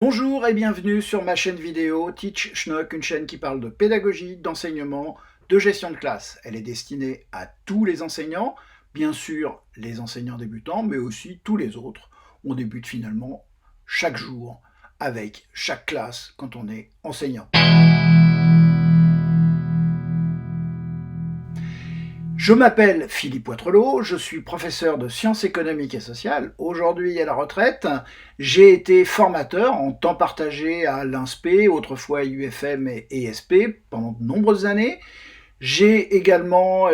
Bonjour et bienvenue sur ma chaîne vidéo Teach Schnock, une chaîne qui parle de pédagogie, d'enseignement, de gestion de classe. Elle est destinée à tous les enseignants, bien sûr les enseignants débutants, mais aussi tous les autres. On débute finalement chaque jour avec chaque classe quand on est enseignant. Je m'appelle Philippe Poitrelot, je suis professeur de sciences économiques et sociales, aujourd'hui à la retraite. J'ai été formateur en temps partagé à l'INSPE, autrefois UFM et ESP, pendant de nombreuses années. J'ai également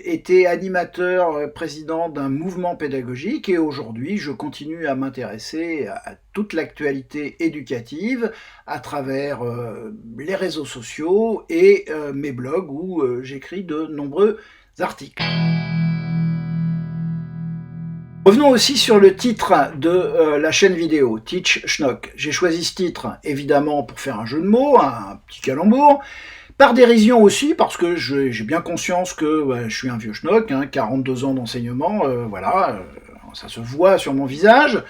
été animateur, président d'un mouvement pédagogique et aujourd'hui je continue à m'intéresser à toute l'actualité éducative à travers les réseaux sociaux et mes blogs où j'écris de nombreux articles. Revenons aussi sur le titre de la chaîne vidéo, Teach Schnock. J'ai choisi ce titre évidemment pour faire un jeu de mots, un petit calembour, par dérision aussi, parce que j'ai bien conscience que je suis un vieux schnock, 42 ans d'enseignement, voilà, ça se voit sur mon visage.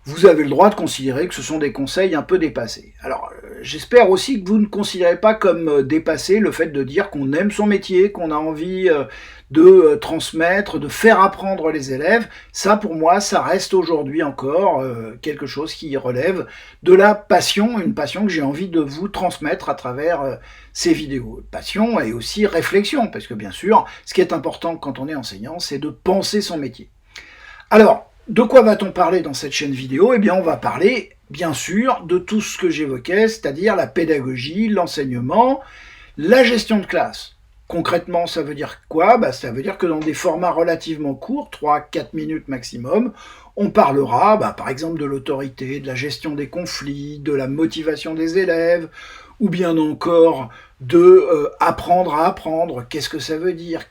Vous avez le droit de considérer que ce sont des conseils un peu dépassés. Alors, j'espère aussi que vous ne considérez pas comme dépassé le fait de dire qu'on aime son métier, qu'on a envie de transmettre, de faire apprendre les élèves. Ça, pour moi, ça reste aujourd'hui encore quelque chose qui relève de la passion, une passion que j'ai envie de vous transmettre à travers ces vidéos. Passion et aussi réflexion, parce que bien sûr, ce qui est important quand on est enseignant, c'est de penser son métier. Alors, de quoi va-t-on parler dans cette chaîne vidéo? Eh bien, on va parler, bien sûr, de tout ce que j'évoquais, c'est-à-dire la pédagogie, l'enseignement, la gestion de classe. Concrètement, ça veut dire quoi? Ça veut dire que dans des formats relativement courts, 3-4 minutes maximum, on parlera, par exemple, de l'autorité, de la gestion des conflits, de la motivation des élèves, ou bien encore de apprendre à apprendre, qu'est-ce que ça veut dire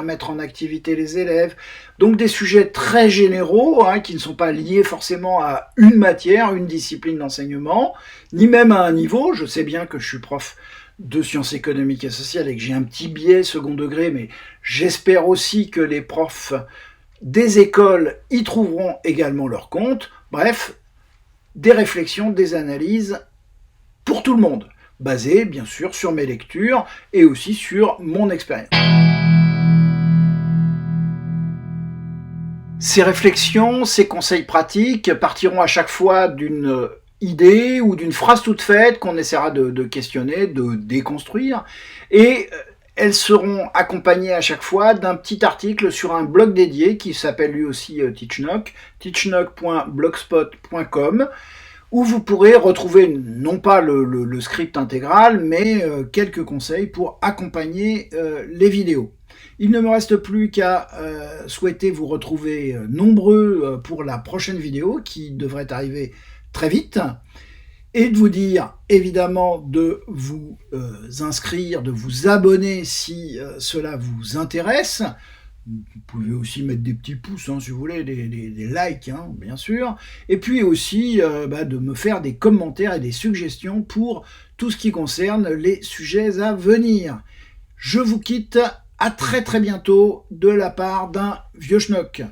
mettre en activité les élèves. Donc des sujets très généraux, qui ne sont pas liés forcément à une matière, une discipline d'enseignement, ni même à un niveau. Je sais bien que je suis prof de sciences économiques et sociales et que j'ai un petit biais second degré, mais j'espère aussi que les profs des écoles y trouveront également leur compte. Bref, des réflexions, des analyses pour tout le monde, basées bien sûr sur mes lectures et aussi sur mon expérience. Ces réflexions, ces conseils pratiques partiront à chaque fois d'une idée ou d'une phrase toute faite qu'on essaiera de questionner, de déconstruire, et elles seront accompagnées à chaque fois d'un petit article sur un blog dédié qui s'appelle lui aussi Teachnock, teachnock.blogspot.com, où vous pourrez retrouver non pas le script intégral, mais quelques conseils pour accompagner les vidéos. Il ne me reste plus qu'à souhaiter vous retrouver nombreux pour la prochaine vidéo qui devrait arriver très vite, et de vous dire évidemment de vous inscrire, de vous abonner si cela vous intéresse. Vous pouvez aussi mettre des petits pouces si vous voulez, des likes bien sûr, et puis aussi de me faire des commentaires et des suggestions pour tout ce qui concerne les sujets à venir. Je vous quitte, à très bientôt de la part d'un vieux schnock.